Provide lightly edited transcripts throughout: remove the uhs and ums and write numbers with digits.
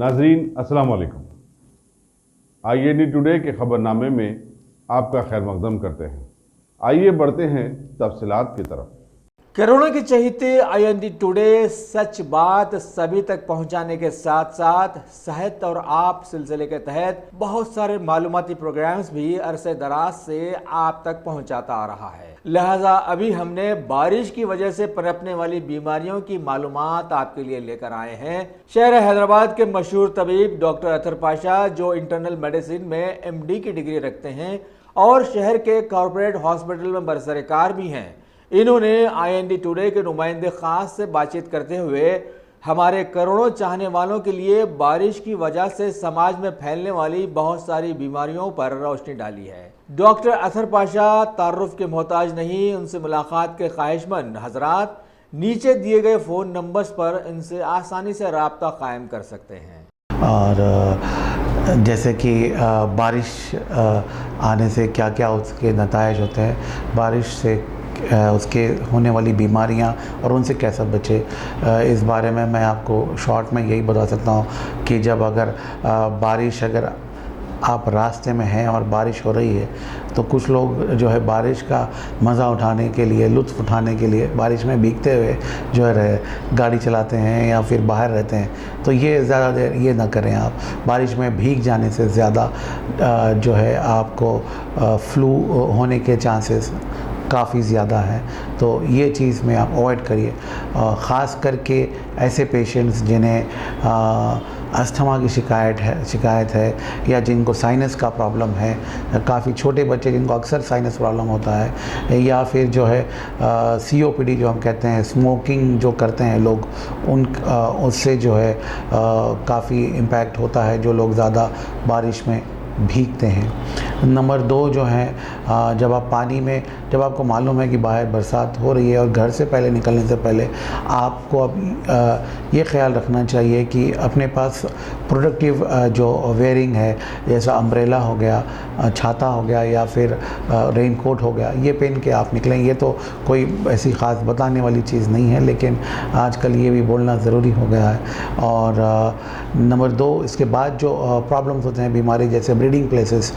नाजरीन अस्सलाम वालेकुम। IND टुडे के खबरनामे में आपका खैर मकदम करते हैं। आइए बढ़ते हैं तफसीलात की तरफ। कोरोना के चलते IND टुडे सच बात सभी तक पहुंचाने के साथ साथ सेहत और आप सिलसिले के तहत बहुत सारे मालूमाती प्रोग्राम्स भी अरसे दराज से आप तक पहुंचाता आ रहा है। लिहाजा अभी हमने बारिश की वजह से पनपने वाली बीमारियों की मालूमात आपके लिए लेकर आए हैं। शहर हैदराबाद के मशहूर तबीब डॉक्टर अतर पाशा, जो इंटरनल मेडिसिन में MD की डिग्री रखते हैं और शहर के कॉरपोरेट हॉस्पिटल में बरसरकार भी हैं, इन्होंने IND टुडे के नुमाइंदे खास से बातचीत करते हुए हमारे करोड़ों चाहने वालों के लिए बारिश की वजह से समाज में फैलने वाली बहुत सारी बीमारियों पर रोशनी डाली है। डॉक्टर अतर पाशा तारुफ के मोहताज नहीं, उनसे मुलाकात के ख्वाहिशमंद हजरात नीचे दिए गए फ़ोन नंबर्स पर इनसे आसानी से रब्ता कायम कर सकते हैं। और जैसे कि बारिश आने से क्या क्या उसके नतायज होते हैं, बारिश से उसके होने वाली बीमारियां और उनसे कैसे बचे, इस बारे में मैं आपको शॉर्ट में यही बता सकता हूं कि जब अगर बारिश अगर आप रास्ते में हैं और बारिश हो रही है तो कुछ लोग जो है बारिश का मज़ा उठाने के लिए, लुत्फ़ उठाने के लिए बारिश में भीगते हुए जो है गाड़ी चलाते हैं या फिर बाहर रहते हैं। तो ये ज़्यादा देर ये ना करें। आप बारिश में भीग जाने से ज़्यादा जो है आपको फ्लू होने के चांसेस काफ़ी ज़्यादा है। तो ये चीज़ में आप अवॉइड करिए। ख़ास करके ऐसे पेशेंट्स जिन्हें अस्थमा की शिकायत है या जिनको साइनस का प्रॉब्लम है, काफ़ी छोटे बच्चे जिनको अक्सर साइनस प्रॉब्लम होता है, या फिर जो है COPD जो हम कहते हैं, स्मोकिंग जो करते हैं लोग, उससे जो है काफ़ी इम्पैक्ट होता है जो लोग ज़्यादा बारिश में भीगते हैं। नंबर 2 जो है, जब आप पानी में, जब आपको मालूम है कि बाहर बरसात हो रही है और घर से पहले निकलने से पहले आपको अब ये ख्याल रखना चाहिए कि अपने पास प्रोटेक्टिव जो वेयरिंग है, जैसा अम्ब्रेला हो गया, छाता हो गया या फिर रेनकोट हो गया, ये पहन के आप निकलें। ये तो कोई ऐसी ख़ास बताने वाली चीज़ नहीं है, लेकिन आजकल ये भी बोलना ज़रूरी हो गया है। और नंबर 2, इसके बाद जो प्रॉब्लम्स होते हैं, बीमारी जैसे ब्रीडिंग प्लेसेस,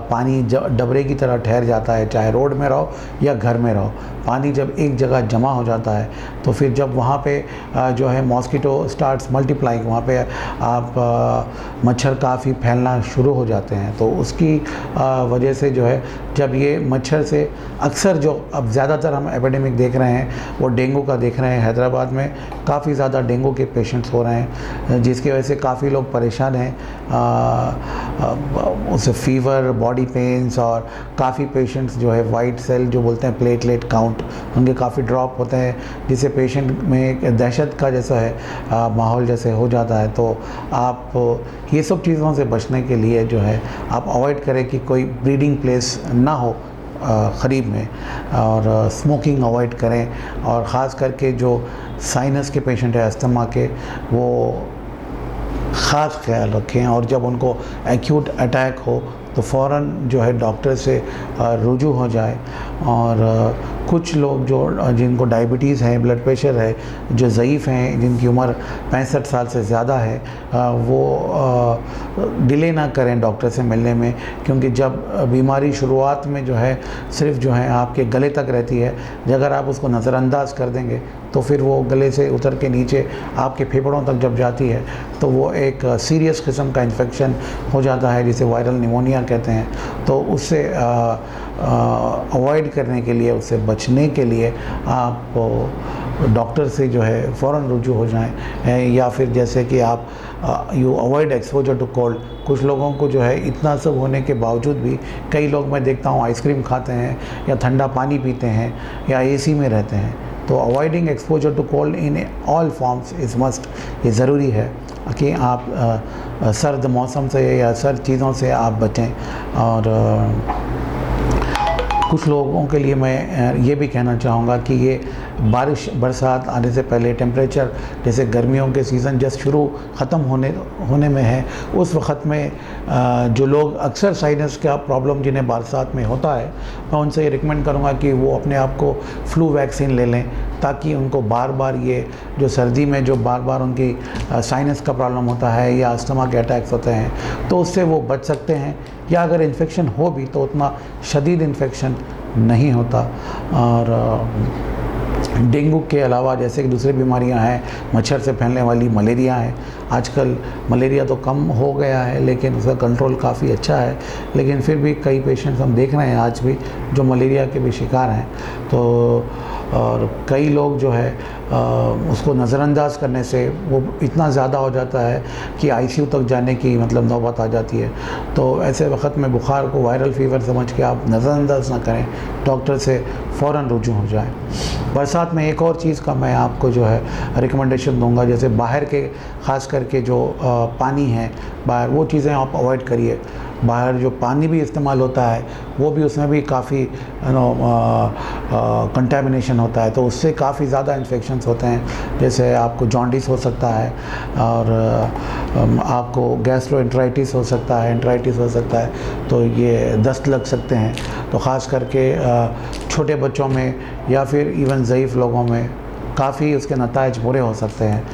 पानी डबरे की तरह ठहर जाता है, चाहे रोड में रहो या घर में रहो। पानी जब एक जगह जमा हो जाता है तो फिर जब वहाँ पे जो है मॉस्किटो स्टार्ट्स मल्टीप्लाइंग, वहाँ पे आप मच्छर काफ़ी फैलना शुरू हो जाते हैं। तो उसकी वजह से जो है, जब ये मच्छर से अक्सर जो अब ज़्यादातर हम एपिडेमिक देख रहे हैं वो डेंगू का देख रहे हैं। हैदराबाद में काफ़ी ज़्यादा डेंगू के पेशेंट्स हो रहे हैं, जिसकी वजह से काफ़ी लोग परेशान हैं। उससे फीवर, बॉडी पेन्स, और काफ़ी पेशेंट्स जो है वाइट सेल जो बोलते हैं, प्लेटलेट काउंट उनके काफ़ी ड्रॉप होते हैं, जिससे पेशेंट में एक दहशत का जैसा है माहौल जैसे हो जाता है। तो आप ये सब चीज़ों से बचने के लिए जो है आप अवॉइड करें कि कोई ब्रीडिंग प्लेस ना हो करीब में, और स्मोकिंग अवॉइड करें। और ख़ास करके जो साइनस के पेशेंट है, अस्थमा के, वो ख़ास ख्याल रखें। और जब उनको एक्यूट अटैक हो तो फ़ौरन जो है डॉक्टर से रुजू हो जाए। और कुछ लोग जो जिनको डायबिटीज़ है, ब्लड प्रेशर है, जो ज़ईफ़ हैं, जिनकी उम्र 65 साल से ज़्यादा है, वो डिले ना करें डॉक्टर से मिलने में, क्योंकि जब बीमारी शुरुआत में जो है सिर्फ जो है आपके गले तक रहती है, अगर आप उसको नज़रअंदाज कर देंगे तो फिर वो गले से उतर के नीचे आपके फेफड़ों तक जब जाती है तो वो एक सीरियस किस्म का इन्फेक्शन हो जाता है, जिसे वायरल निमोनिया कहते हैं। तो उससे अवॉइड करने के लिए, उससे बचने के लिए आप डॉक्टर से जो है फ़ौरन रुजू हो जाएं। या फिर जैसे कि आप you avoid exposure to cold. कुछ लोगों को जो है इतना सब होने के बावजूद भी, कई लोग मैं देखता हूँ आइसक्रीम खाते हैं या ठंडा पानी पीते हैं या AC में रहते हैं। तो avoiding exposure to cold in all forms is must. ये ज़रूरी है कि आप सर्द मौसम से या सर्द चीज़ों से आप बचें। और कुछ लोगों के लिए मैं ये भी कहना चाहूँगा कि ये बरसात आने से पहले टेम्परेचर जैसे गर्मियों के सीज़न जस्ट ख़त्म होने में है, उस वक्त में जो लोग अक्सर साइनस का प्रॉब्लम जिन्हें बरसात में होता है, मैं उनसे ये रिकमेंड करूँगा कि वो अपने आप को फ्लू वैक्सीन ले लें, ताकि उनको बार बार ये जो सर्दी में जो बार बार उनकी साइनस का प्रॉब्लम होता है या अस्थमा के अटैक्स होते हैं, तो उससे वो बच सकते हैं। या अगर इन्फेक्शन हो भी तो उतना शदीद इन्फेक्शन नहीं होता। और डेंगू के अलावा जैसे कि दूसरी बीमारियां हैं, मच्छर से फैलने वाली मलेरिया है। आजकल मलेरिया तो कम हो गया है, लेकिन उसका कंट्रोल काफ़ी अच्छा है, लेकिन फिर भी कई पेशेंट्स हम देख रहे हैं आज भी जो मलेरिया के भी शिकार हैं। तो और कई लोग जो है उसको नज़रअंदाज करने से वो इतना ज़्यादा हो जाता है कि आईसीयू तक जाने की मतलब नौबत आ जाती है। तो ऐसे वक्त में बुखार को वायरल फीवर समझ के आप नज़रअंदाज ना करें, डॉक्टर से फ़ौरन रुजू हो जाए। बरसात में एक और चीज़ का मैं आपको जो है रिकमेंडेशन दूंगा, जैसे बाहर के ख़ास करके जो पानी है बाहर, वो चीज़ें आप अवॉइड करिए। बाहर जो पानी भी इस्तेमाल होता है वो भी उसमें भी काफ़ी कंटेमिनेशन होता है, तो उससे काफ़ी ज़्यादा इन्फेक्शंस होते हैं। जैसे आपको जॉन्डिस हो सकता है और आपको गैस्ट्रोएंटराइटिस हो सकता है, एंटराइटिस हो सकता है, तो ये दस्त लग सकते हैं। तो ख़ास करके छोटे बच्चों में या फिर इवन ज़ईफ़ लोगों में काफ़ी उसके नताइज बुरे हो सकते हैं।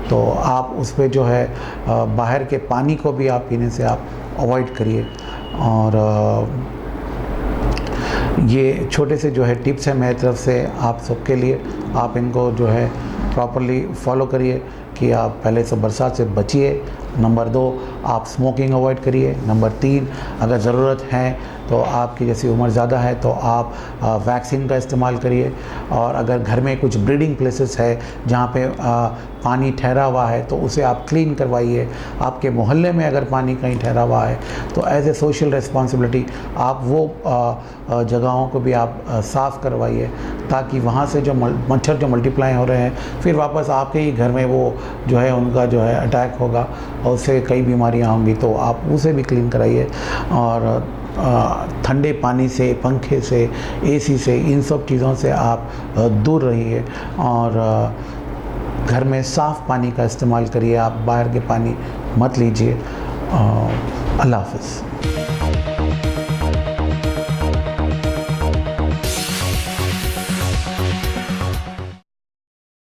तो आप उस पर जो है बाहर के पानी को भी आप पीने से आप अवॉइड करिए। और ये छोटे से जो है टिप्स हैं मेरी तरफ से आप सबके लिए, आप इनको जो है प्रॉपरली फॉलो करिए कि आप पहले से बरसात से बचिए। नंबर 2, आप स्मोकिंग अवॉइड करिए। नंबर 3, अगर ज़रूरत है तो आपकी जैसी उम्र ज़्यादा है तो आप वैक्सीन का इस्तेमाल करिए। और अगर घर में कुछ ब्रीडिंग प्लेसेस है जहाँ पे पानी ठहरा हुआ है तो उसे आप क्लीन करवाइए। आपके मोहल्ले में अगर पानी कहीं ठहरा हुआ है तो एज ए सोशल रिस्पॉन्सिबिलिटी आप वो जगहों को भी आप साफ़ करवाइए, ताकि वहाँ से जो मच्छर जो मल्टीप्लाई हो रहे हैं फिर वापस आपके ही घर में वो जो है उनका जो है अटैक होगा और उससे कई बीमारियाँ होंगी, तो आप उसे भी क्लीन कराइए। और ठंडे पानी से, पंखे से, एसी से, इन सब चीज़ों से आप दूर रहिए। और घर में साफ़ पानी का इस्तेमाल करिए, आप बाहर के पानी मत लीजिए। अल्लाह हाफ़िज़।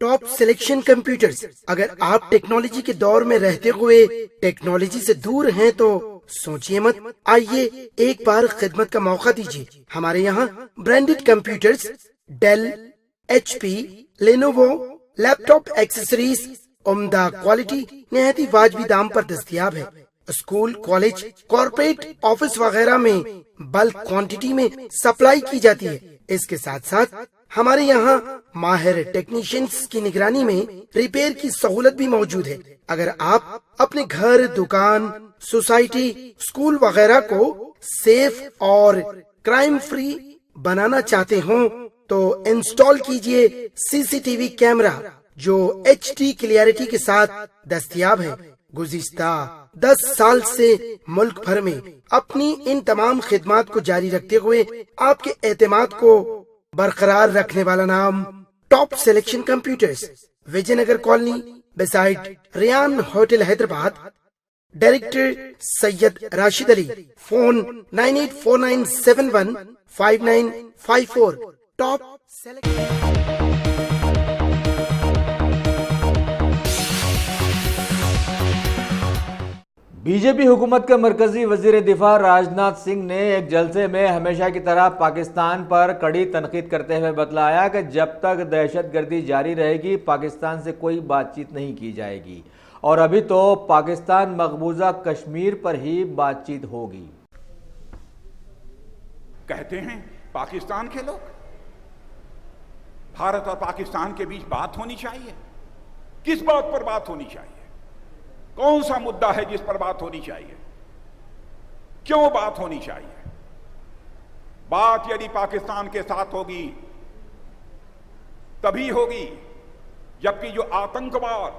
Top selection computers. अगर आप टेक्नोलॉजी के दौर में रहते हुए टेक्नोलॉजी से दूर हैं तो सोचिए मत, आइए एक बार खिदमत का मौका दीजिए। हमारे यहाँ branded computers Dell, HP, Lenovo, laptop accessories उम्दा क्वालिटी निहायत ही वाजबी दाम पर दस्तयाब है। स्कूल, कॉलेज, कॉर्पोरेट, ऑफिस वगैरह में बल्क क्वांटिटी में सप्लाई की जाती है। इसके साथ साथ हमारे यहाँ माहिर टेक्नीशियंस की निगरानी में रिपेयर की सहूलत भी मौजूद है। अगर आप अपने घर, दुकान, सोसाइटी, स्कूल वगैरह को सेफ और क्राइम फ्री बनाना चाहते हो तो इंस्टॉल कीजिए CCTV कैमरा जो HD क्लियरिटी के साथ दस्तयाब है। गुज़िश्ता 10 साल से मुल्क भर में अपनी इन तमाम खिदमात को जारी रखते हुए आपके एतमाद को बरकरार रखने वाला नाम top selection computers, Vijayanagar colony beside Riyan hotel, Hyderabad. Director Syed Rashid Ali. Phone 9849715954। Top BJP हुकूमत के मरकजी वजीर दिफा राजनाथ सिंह ने एक जलसे में हमेशा की तरह पाकिस्तान पर कड़ी तनकीद करते हुए बतलाया कि जब तक दहशतगर्दी जारी रहेगी पाकिस्तान से कोई बातचीत नहीं की जाएगी और अभी तो पाकिस्तान मकबूजा कश्मीर पर ही बातचीत होगी। कहते हैं पाकिस्तान के लोग, भारत और पाकिस्तान के बीच बात होनी चाहिए। किस बात पर बात होनी चाहिए? कौन सा मुद्दा है जिस पर बात होनी चाहिए? क्यों बात होनी चाहिए? बात यदि पाकिस्तान के साथ होगी तभी होगी जबकि जो आतंकवाद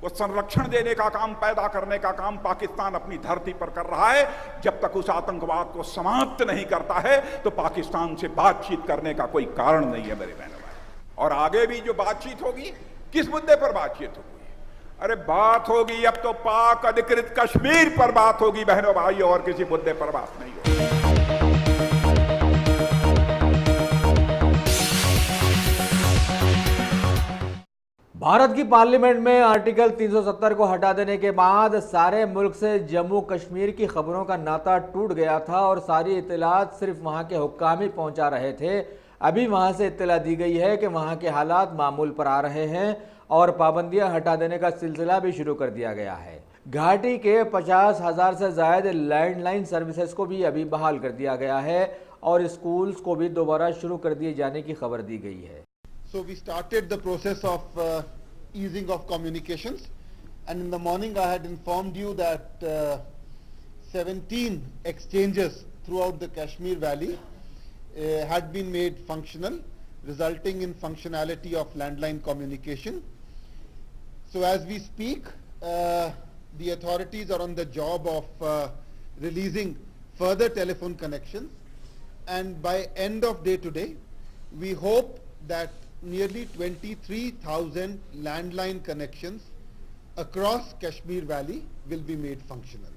वो संरक्षण देने का काम, पैदा करने का काम पाकिस्तान अपनी धरती पर कर रहा है। जब तक उस आतंकवाद को समाप्त नहीं करता है तो पाकिस्तान से बातचीत करने का कोई कारण नहीं है मेरे बहनों भाई। और आगे भी जो बातचीत होगी, किस मुद्दे पर बातचीत होगी? अरे बात होगी अब तो पाक अधिकृत कश्मीर पर बात होगी बहनों भाई, और किसी मुद्दे पर बात नहीं होगी। भारत की पार्लियामेंट में आर्टिकल 370 को हटा देने के बाद सारे मुल्क से जम्मू कश्मीर की खबरों का नाता टूट गया था और सारी इत्तलात सिर्फ वहां के हुक्काम ही पहुंचा रहे थे। अभी वहां से इत्तला दी गई है कि वहां के हालात मामूल पर आ रहे हैं और पाबंदियां हटा देने का सिलसिला भी शुरू कर दिया गया है। घाटी के 50,000 से ज्यादा लैंडलाइन सर्विसेज को भी अभी बहाल कर दिया गया है और स्कूल्स को भी दोबारा शुरू कर दिए जाने की खबर दी गई है। So we started the process of easing of communications, and in the morning I had informed you that 17 exchanges throughout the Kashmir Valley had been made functional, resulting in functionality of landline communication. So as we speak, the authorities are on the job of releasing further telephone connections, and by end of day today, we hope that nearly 23,000 landline connections across Kashmir Valley will be made functional.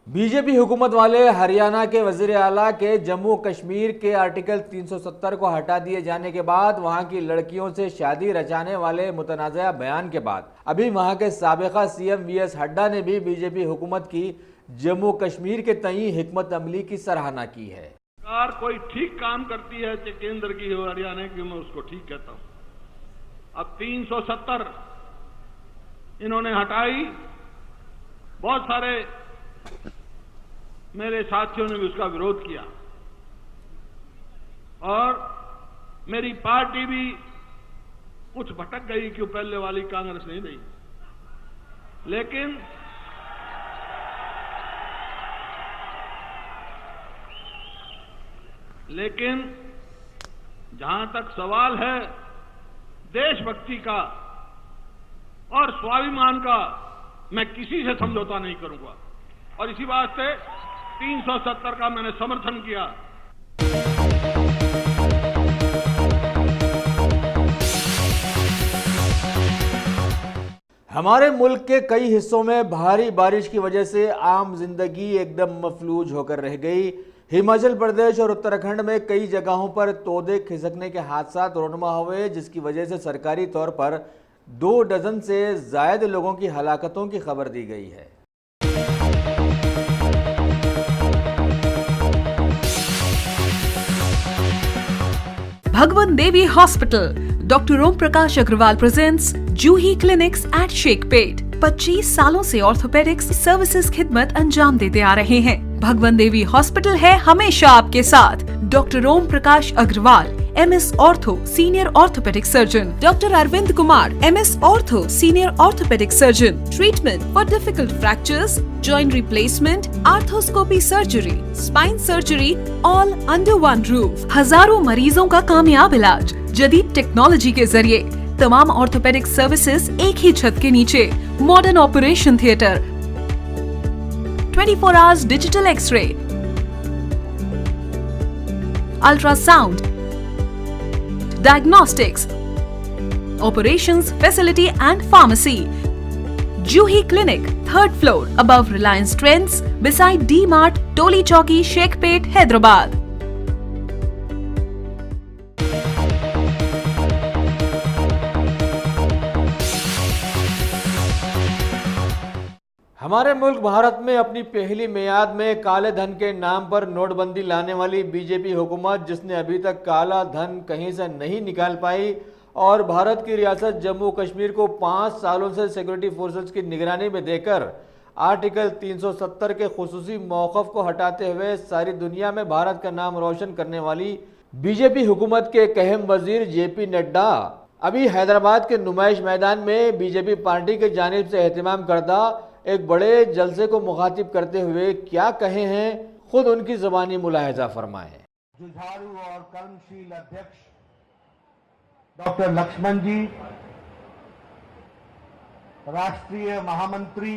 BJP हुकूमत वाले हरियाणा के वजीर आला के जम्मू कश्मीर के article 370 को हटा दिए जाने के बाद वहां की लड़कियों से शादी रचाने वाले मुतनाज़ा बयान के बाद अभी वहां के साबिका सीएम वीएस हड्डा ने भी बीजेपी हुकूमत की जम्मू कश्मीर के तई हिकमत अमली की सराहना की है। सरकार कोई ठीक काम करती है, चाहे केंद्र की हो हरियाणा की, मैं उसको ठीक कहता हूं। अब 370 इन्होंने हटाई, बहुत सारे मेरे साथियों ने भी उसका विरोध किया और मेरी पार्टी भी कुछ भटक गई कि पहले वाली कांग्रेस नहीं रही, लेकिन जहां तक सवाल है देशभक्ति का और स्वाभिमान का, मैं किसी से समझौता नहीं करूंगा और इसी वास्ते 370 का मैंने समर्थन किया। हमारे मुल्क के कई हिस्सों में भारी बारिश की वजह से आम जिंदगी एकदम मफलूज होकर रह गई। हिमाचल प्रदेश और उत्तराखंड में कई जगहों पर तोदे खिसकने के हादसा रोनमा हुए, जिसकी वजह से सरकारी तौर पर 2 डजन से ज्यादा लोगों की हलाकतों की खबर दी गई है। Bhagwan Devi Hospital, Dr. Om Prakash Agrawal presents Juhi Clinics at Sheikhpet। 25 सालों से ऑर्थोपेडिक्स सर्विसेज खिदमत अंजाम देते आ रहे हैं। भगवान देवी हॉस्पिटल है हमेशा आपके साथ। Doctor Om Prakash Agarwal, MS ortho senior orthopaedic surgeon, doctor Arvind Kumar, MS ortho senior orthopaedic surgeon. Treatment for difficult fractures, joint replacement, arthroscopy surgery, spine surgery, all under one roof. हजारों मरीजों का कामयाब इलाज जदीद टेक्नोलॉजी के जरिए। तमाम ऑर्थोपेडिक सर्विसेज एक ही छत के नीचे। Modern operation theatre, 24 hours digital x-ray, ultrasound, diagnostics, operations facility and pharmacy. Juhi Clinic, 3rd floor, above Reliance Trends, beside D-Mart, Toli Chowki, Sheikhpet, Hyderabad. हमारे मुल्क भारत में अपनी पहली मियाद में काले धन के नाम पर नोटबंदी लाने वाली बीजेपी हुकूमत, जिसने अभी तक काला धन कहीं से नहीं निकाल पाई और भारत की रियासत जम्मू कश्मीर को 5 सालों से सिक्योरिटी फोर्सेस की निगरानी में देकर आर्टिकल 370 के खुसूसी मौक़िफ़ को हटाते हुए सारी दुनिया में भारत का नाम रोशन करने वाली बीजेपी हुकूमत के एक अहम वजीर JP नड्डा अभी हैदराबाद के नुमाइश मैदान में बीजेपी पार्टी की जानिब से एहतमाम करदा एक बड़े जलसे को मुखातिब करते हुए क्या कहे हैं, खुद उनकी ज़बानी मुलाहिजा फरमाएं। जुझारू और कर्मशील अध्यक्ष डॉक्टर लक्ष्मण जी, राष्ट्रीय महामंत्री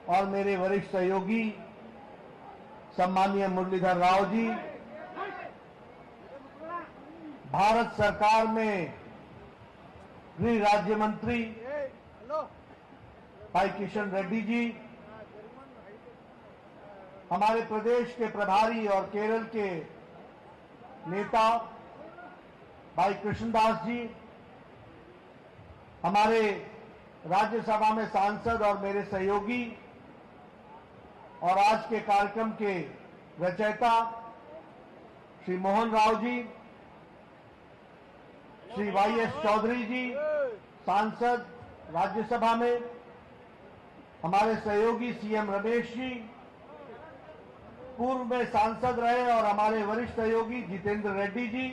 और मेरे वरिष्ठ सहयोगी सम्मानीय मुरलीधर राव जी, भारत सरकार में गृह राज्य मंत्री भाई किशन रेड्डी जी, हमारे प्रदेश के प्रभारी और केरल के नेता भाई कृष्णदास जी, हमारे राज्यसभा में सांसद और मेरे सहयोगी और आज के कार्यक्रम के रचयिता श्री मोहन राव जी, श्री वाई.एस. चौधरी जी, सांसद राज्यसभा में, हमारे सहयोगी सीएम रमेश जी, पूर्व में सांसद रहे और हमारे वरिष्ठ सहयोगी जितेंद्र रेड्डी जी,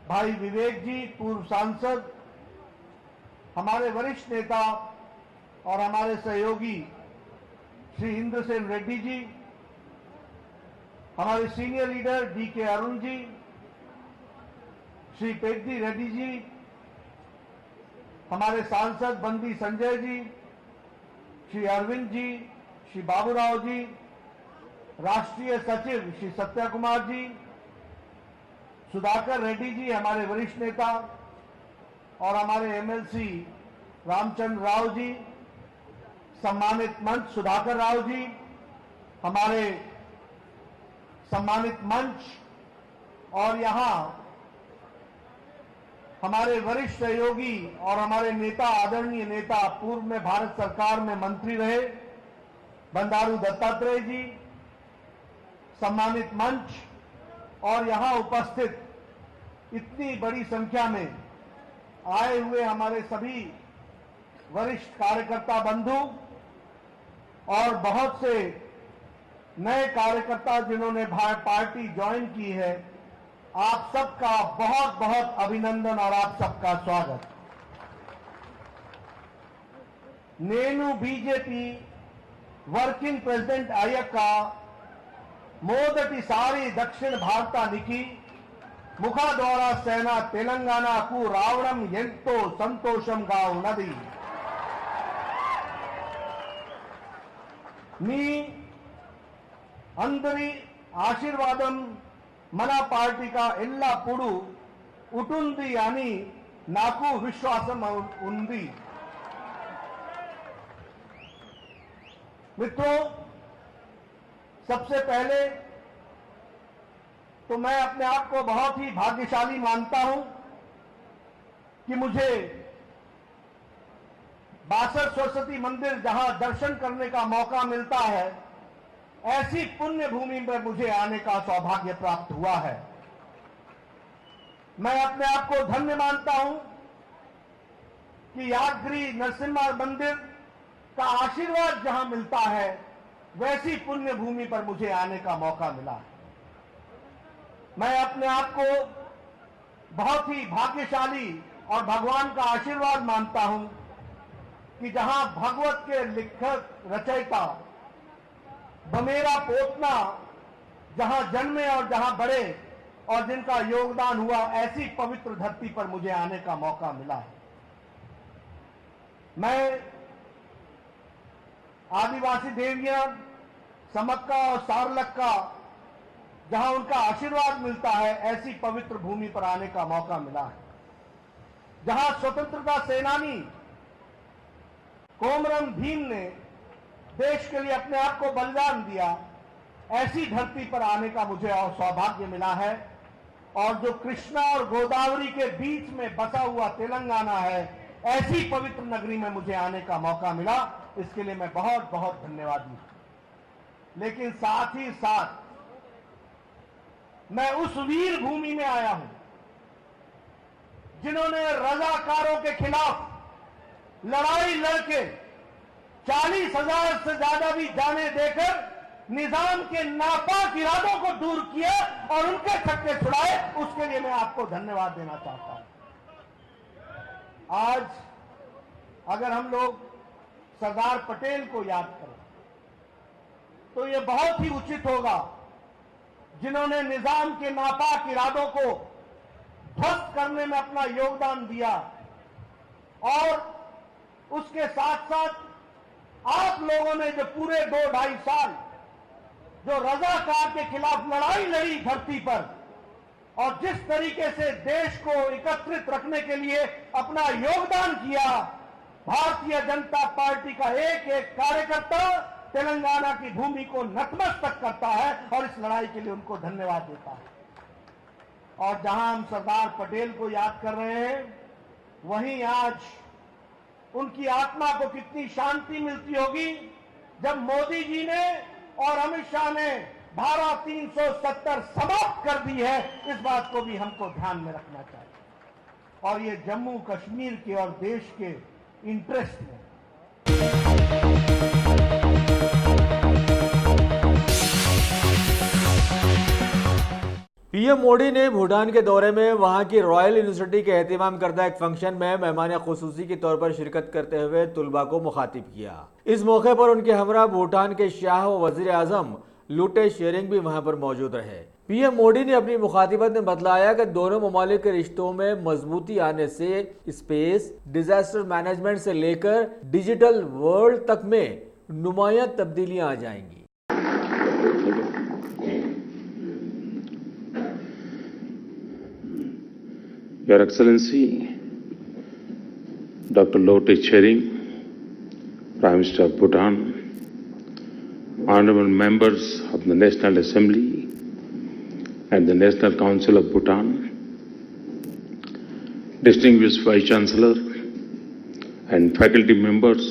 भाई विवेक जी, पूर्व सांसद, हमारे वरिष्ठ नेता और हमारे सहयोगी श्री इंद्रसेन रेड्डी जी, हमारे senior leader DK. Arun ji, Shri Peddie Reddy ji, हमारे सांसद बंदी संजय जी, श्री अरविंद जी, श्री बाबूराव जी, राष्ट्रीय सचिव श्री सत्या कुमार जी, सुधाकर रेड्डी जी, हमारे वरिष्ठ नेता और हमारे एमएलसी रामचंद्र राव जी, सम्मानित मंच सुधाकर राव जी, हमारे सम्मानित मंच और यहां हमारे वरिष्ठ सहयोगी और हमारे नेता, आदरणीय नेता, पूर्व में भारत सरकार में मंत्री रहे बंडारू दत्तात्रेय जी, सम्मानित मंच और यहां उपस्थित इतनी बड़ी संख्या में आए हुए हमारे सभी वरिष्ठ कार्यकर्ता बंधु और बहुत से नए कार्यकर्ता जिन्होंने पार्टी ज्वाइन की है, आप सबका बहुत बहुत अभिनंदन और आप सबका स्वागत। नेनु बीजेपी वर्किंग प्रेसिडेंट अय्यक्क मोदटिसारी दक्षिण भारतानिकी ముఖ ద్వారా సేన తెలంగాణకు రావడం ఎంతో సంతోషంగా ఉన్నది. మీ అందరి ఆశీర్వాదం మన పార్టీగా ఎల్లప్పుడూ ఉంటుంది అని నాకు విశ్వాసం ఉంది. मित्रों, सबसे पहले तो मैं अपने आप को बहुत ही भाग्यशाली मानता हूं कि मुझे बासठ सरस्वती मंदिर जहां दर्शन करने का मौका मिलता है, ऐसी पुण्य भूमि में मुझे आने का सौभाग्य प्राप्त हुआ है. मैं अपने आप को धन्य मानता हूं कि यादगिरी नरसिम्हा मंदिर का आशीर्वाद जहां मिलता है, वैसी पुण्य भूमि पर मुझे आने का मौका मिला है. मैं अपने आप को बहुत ही भाग्यशाली और भगवान का आशीर्वाद मानता हूं कि जहां भगवत के लिखक रचयिता बमेरा पोतना जहां जन्मे और जहां बढ़े और जिनका योगदान हुआ, ऐसी पवित्र धरती पर मुझे आने का मौका मिला है. मैं आदिवासी देवियां समक्का और सारलक्का जहां उनका आशीर्वाद मिलता है, ऐसी पवित्र भूमि पर आने का मौका मिला है. जहां स्वतंत्रता सेनानी कोमरम भीम ने देश के लिए अपने आप को बलिदान दिया, ऐसी धरती पर आने का मुझे और सौभाग्य मिला है. और जो कृष्णा और गोदावरी के बीच में बसा हुआ तेलंगाना है, ऐसी पवित्र नगरी में मुझे आने का मौका मिला. इसके लिए मैं बहुत बहुत धन्यवादी हूं. लेकिन साथ ही साथ मैं उस वीर भूमि में आया हूं जिन्होंने रजाकारों के खिलाफ लड़ाई लड़के 40,000 से ज्यादा भी जाने देकर निजाम के नापाक इरादों को दूर किया और उनके छक्के छुड़ाए. उसके लिए मैं आपको धन्यवाद देना चाहता हूं. आज अगर हम लोग सरदार पटेल को याद करें तो यह बहुत ही उचित होगा. जिन्होंने निजाम के नापाक इरादों को ध्वस्त करने में अपना योगदान दिया, और उसके साथ साथ आप लोगों ने जो पूरे 2-2.5 साल जो रजाकार के खिलाफ लड़ाई लड़ी धरती पर, और जिस तरीके से देश को एकत्रित रखने के लिए अपना योगदान किया, भारतीय जनता पार्टी का एक एक कार्यकर्ता तेलंगाना की भूमि को नतमस्तक करता है और इस लड़ाई के लिए उनको धन्यवाद देता है। और जहां हम सरदार पटेल को याद कर रहे हैं, वहीं आज उनकी आत्मा को कितनी शांति मिलती होगी जब मोदी जी ने और अमित शाह ने धारा 370 समाप्त कर दी है। इस बात को भी हमको ध्यान में रखना चाहिए, और ये जम्मू कश्मीर के और देश के इंटरेस्ट में। पीएम मोदी ने भूटान के दौरे में वहां की रॉयल यूनिवर्सिटी के एहतमाम करदा एक फंक्शन में मेहमान खुसूसी के तौर पर शिरकत करते हुए तुलबा को मुखातिब किया। इस मौके पर उनके हमरा भूटान के शाह व वजीर आजम लूटे शेरिंग भी वहां पर मौजूद रहे। पीएम मोदी ने अपनी मुखातिबत में बतलाया कि दोनों ममालिक के रिश्तों में मजबूती आने से स्पेस, डिजास्टर मैनेजमेंट से लेकर डिजिटल वर्ल्ड तक में नुमायां तब्दीलियां आ जाएंगी। Your Excellency, Dr. Lote Tshering, Prime Minister of Bhutan, honorable members of the National Assembly and the National Council of Bhutan, distinguished Vice Chancellor and faculty members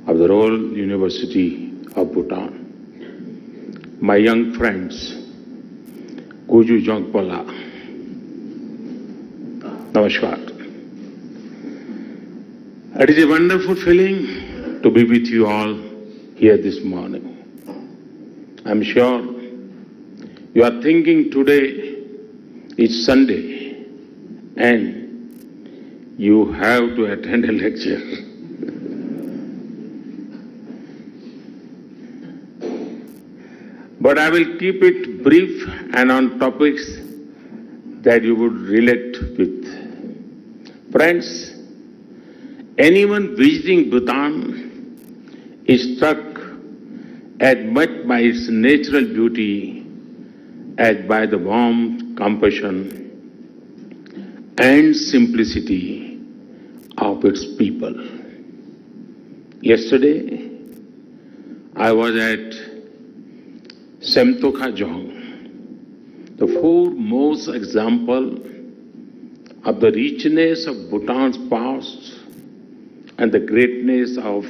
of the Royal University of Bhutan, my young friends, Kuju Jongpola, Namaskar. It is a wonderful feeling to be with you all here this morning. I'm sure you are thinking today is Sunday and you have to attend a lecture. But I will keep it brief and on topics that you would relate with. Friends, anyone visiting Bhutan is struck as much by its natural beauty as by the warmth, compassion and simplicity of its people. Yesterday, I was at Semtokha Jong, the foremost example of the richness of Bhutan's past and the greatness of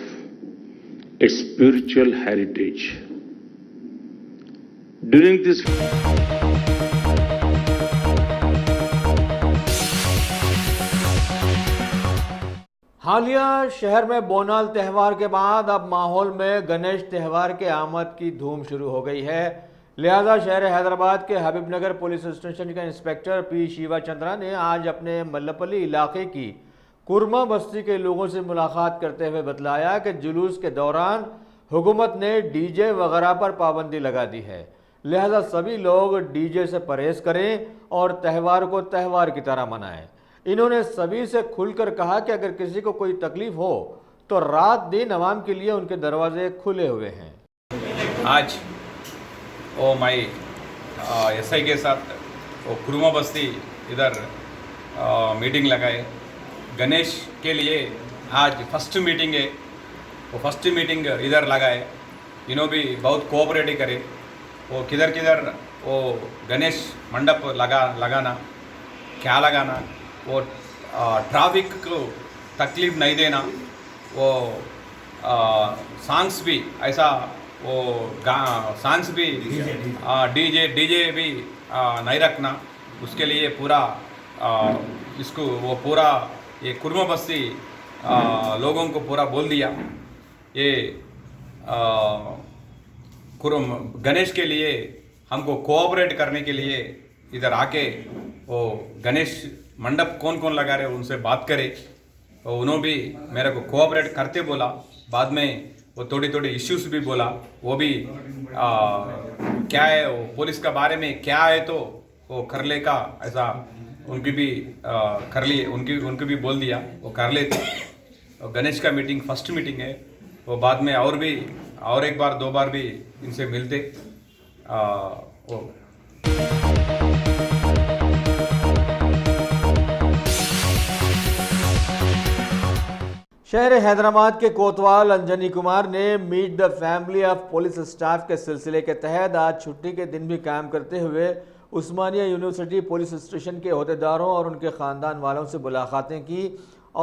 its spiritual heritage. During this हालिया शहर में बोनाल त्यौहार के बाद अब माहौल में गणेश त्यौहार के आमद की धूम शुरू हो गई है। लिहाजा शहर हैदराबाद के हबीबनगर पुलिस स्टेशन के इंस्पेक्टर पी शिवा चंद्रा ने आज अपने मल्लपल्ली इलाके की कुरमा बस्ती के लोगों से मुलाकात करते हुए बतलाया कि जुलूस के दौरान हुकूमत ने डीजे वगैरह पर पाबंदी लगा दी है। लिहाजा सभी लोग डीजे से परहेज करें और त्यौहार को त्यौहार की तरह मनाएं। इन्होंने सभी से खुलकर कहा कि अगर किसी को कोई तकलीफ हो तो रात दिन आवाम के लिए उनके दरवाजे खुले हुए हैं। आज ओ माई एसआई के साथ वो कुरुमा बस्ती इधर मीटिंग लगाए। गणेश के लिए आज फर्स्ट मीटिंग है, वो फर्स्ट मीटिंग इधर लगाए। इन्हों भी बहुत कोऑपरेटिव करे। वो किधर किधर वो गणेश मंडप लगाना क्या लगाना, वो ट्रैफिक को तकलीफ नहीं देना, वो सॉन्ग्स भी ऐसा वो सॉन्ग्स भी डीजे भी नहीं रखना। उसके लिए पूरा इसको वो पूरा ये कुरुमा बस्ती लोगों को पूरा बोल दिया। ये गणेश के लिए हमको कोऑपरेट करने के लिए इधर आके वो गणेश मंडप कौन कौन लगा रहे उनसे बात करे। तो उन्होंने भी मेरे को कोऑपरेट करते बोला। बाद में वो थोड़ी थोड़ी इश्यूज भी बोला, वो भी क्या है वो पुलिस का बारे में क्या है तो वो कर ले का ऐसा उनकी भी कर लिए उनकी भी बोल दिया वो कर लेते। और गणेश का मीटिंग फर्स्ट मीटिंग है, वो बाद में और एक बार 2 बार भी इनसे मिलते वो। शहर हैदराबाद के कोतवाल अंजनी कुमार ने meet the family of police staff के सिलसिले के तहत आज छुट्टी के दिन भी काम करते हुए उस्मानिया यूनिवर्सिटी पुलिस स्टेशन के अहदेदारों और उनके ख़ानदान वालों से मुलाकातें की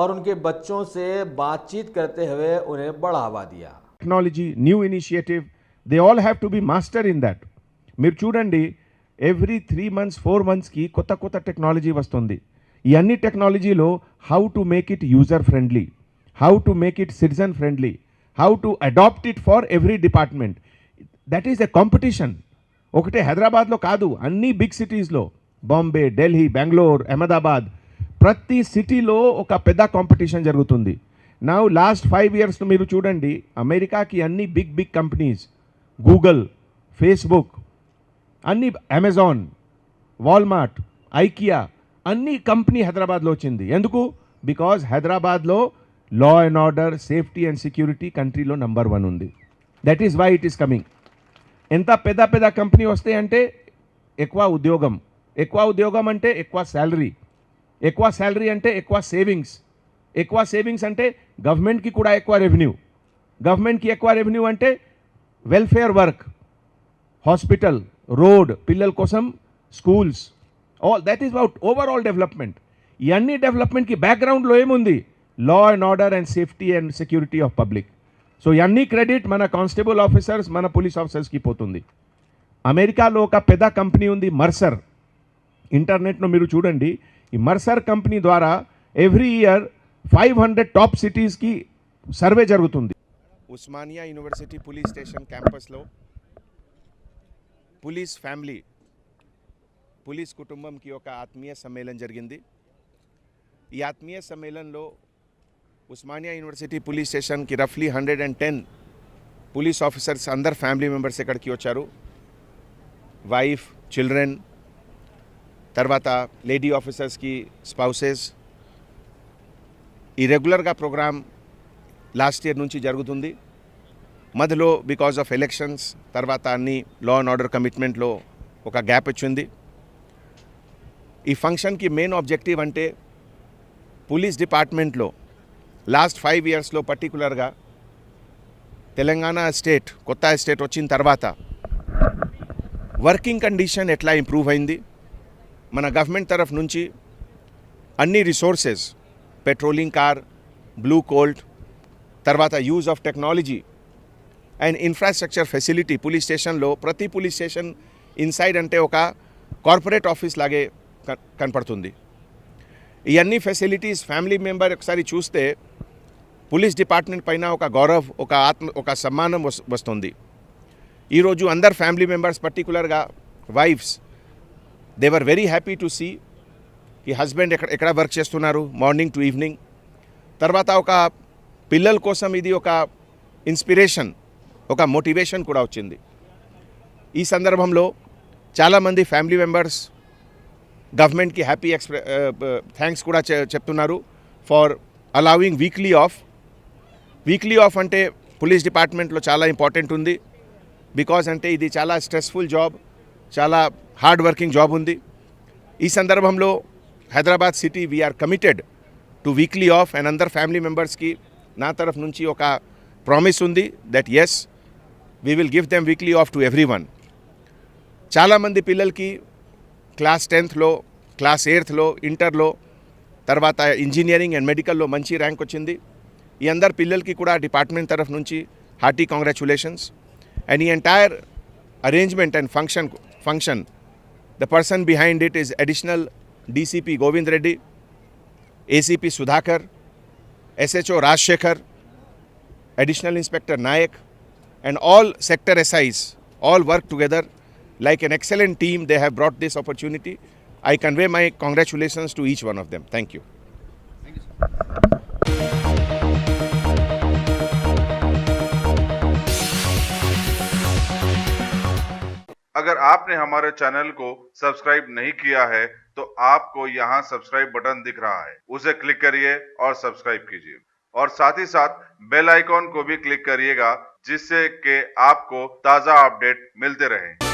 और उनके बच्चों से बातचीत करते हुए उन्हें बढ़ावा दिया। Technology, new initiative, they all have to be master in that. మీరు చూడండి, ఎవ్రీ 3 months 4 monthsకి కొత్త టెక్నాలజీ వస్తుంది. ఈ అన్ని టెక్నాలజీలో how to make it user friendly, how to make it citizen friendly, how to adapt it for every department. That is a competition. ఒకటే హైదరాబాద్లో కాదు, అన్ని బిగ్ సిటీస్లో, బాంబే, ఢిల్లీ, బెంగళూరు, అహ్మదాబాద్, ప్రతి సిటీలో ఒక పెద్ద కాంపిటీషన్ జరుగుతుంది. నా లాస్ట్ 5 years మీరు చూడండి, అమెరికాకి అన్ని బిగ్ కంపెనీస్, గూగుల్, ఫేస్బుక్, అన్ని అమెజాన్, వాల్మార్ట్, ఐకియా, అన్ని కంపెనీ హైదరాబాద్లో వచ్చింది. ఎందుకు? బికాజ్ హైదరాబాద్లో law and order, safety and security కంట్రీలో నెంబర్ 1 ఉంది. That is why it is coming. ఎంత పెద్ద కంపెనీ వస్తాయి అంటే ఎక్కువ ఉద్యోగం అంటే ఎక్కువ శాలరీ అంటే ఎక్కువ సేవింగ్స్ అంటే గవర్నమెంట్కి కూడా ఎక్కువ రెవెన్యూ అంటే వెల్ఫేర్ వర్క్, హాస్పిటల్, రోడ్, పిల్లల కోసం schools, all that is about overall development. ఇవన్నీ డెవలప్మెంట్కి బ్యాక్గ్రౌండ్లో ఏముంది? లా and order and safety and security of public. So ఇవన్నీ క్రెడిట్ మన కానిస్టేబుల్ ఆఫీసర్స్, మన పోలీస్ ఆఫీసర్స్కి పోతుంది. అమెరికాలో ఒక పెద్ద కంపెనీ ఉంది, మర్సర్. ఇంటర్నెట్లో మీరు చూడండి, ఈ మర్సర్ కంపెనీ ద్వారా ఎవ్రీ ఇయర్ 500 టాప్ సిటీస్కి సర్వే జరుగుతుంది. ఉస్మానియా యూనివర్సిటీ పోలీస్ స్టేషన్ క్యాంపస్లో పోలీస్ కుటుంబంకి ఒక ఆత్మీయ సమ్మేళనం జరిగింది. ఈ ఆత్మీయ సమ్మేళనంలో ఉస్మానియా యూనివర్సిటీ పోలీస్ స్టేషన్కి రఫ్లీ 110 పోలీస్ ఆఫీసర్స్, అందరు ఫ్యామిలీ మెంబర్స్ ఇక్కడికి వచ్చారు. వైఫ్, చిల్డ్రన్, తర్వాత లేడీ ఆఫీసర్స్కి స్పౌసెస్. ఈ రెగ్యులర్గా ప్రోగ్రామ్ లాస్ట్ ఇయర్ నుంచి జరుగుతుంది. మధ్యలో బికాజ్ ఆఫ్ ఎలక్షన్స్ తర్వాత అన్ని లా అండ్ ఆర్డర్ కమిట్మెంట్లో ఒక గ్యాప్ వచ్చింది. ఈ ఫంక్షన్కి మెయిన్ ఆబ్జెక్టివ్ అంటే పోలీస్ డిపార్ట్మెంట్లో లాస్ట్ 5 yearsలో పర్టికులర్గా తెలంగాణ కొత్త స్టేట్ వచ్చిన తర్వాత వర్కింగ్ కండిషన్ ఎట్లా ఇంప్రూవ్ అయింది, మన గవర్నమెంట్ తరఫు నుంచి అన్ని resources, patrolling car, blue colt, తర్వాత use of technology and infrastructure facility police స్టేషన్లో. ప్రతి పోలీస్ స్టేషన్ ఇన్సైడ్ అంటే ఒక కార్పొరేట్ ఆఫీస్ లాగే కనపడుతుంది. ఇవన్నీ ఫెసిలిటీస్ ఫ్యామిలీ మెంబర్ ఒకసారి చూస్తే పోలీస్ డిపార్ట్మెంట్ పైన ఒక గౌరవ్, ఒక సమ్మానం వస్తుంది. ఈరోజు అందరు ఫ్యామిలీ మెంబర్స్, పర్టికులర్గా wives, they were very happy to see ఈ హస్బెండ్ ఎక్కడ వర్క్ చేస్తున్నారు మార్నింగ్ టు ఈవినింగ్. తర్వాత ఒక పిల్లల కోసం ఇది ఒక ఇన్స్పిరేషన్, ఒక మోటివేషన్ కూడా వచ్చింది. ఈ సందర్భంలో చాలామంది ఫ్యామిలీ మెంబర్స్ గవర్నమెంట్కి థ్యాంక్స్ కూడా చెప్తున్నారు ఫర్ అలౌవింగ్ వీక్లీ ఆఫ్ అంటే పోలీస్ డిపార్ట్మెంట్లో చాలా ఇంపార్టెంట్ ఉంది. బికాజ్ అంటే ఇది చాలా స్ట్రెస్ఫుల్ జాబ్, చాలా హార్డ్ వర్కింగ్ జాబ్ ఉంది. ఈ సందర్భంలో Hyderabad city we are committed to weekly off and అందర్ ఫ్యామిలీ మెంబర్స్కి నా తరఫు నుంచి ఒక ప్రామిస్ ఉంది that as we will give them weekly off to everyone. చాలామంది పిల్లలకి క్లాస్ 10thలో, క్లాస్ 8thలో, ఇంటర్లో, తర్వాత ఇంజనీరింగ్ అండ్ మెడికల్లో మంచి ర్యాంక్ వచ్చింది. ఈ అందరు పిల్లలకి కూడా డిపార్ట్మెంట్ తరఫు నుంచి హార్టీ కంగ్రాచులేషన్స్. అండ్ ఈ entire arrangement and function the person behind it is additional DCP Govind Reddy, ACP Sudhakar, SHO Rajasekhar, Additional Inspector Nayak, and all sector SIs all work together like an excellent team. They have brought this opportunity. I convey my congratulations to each one of them. Thank you. Thank you, sir. अगर आपने हमारे channel को subscribe नहीं किया है तो आपको यहाँ सब्सक्राइब बटन दिख रहा है, उसे क्लिक करिए और सब्सक्राइब कीजिए और साथ ही साथ बेल आइकॉन को भी क्लिक करिएगा जिससे कि आपको ताज़ा अपडेट मिलते रहें।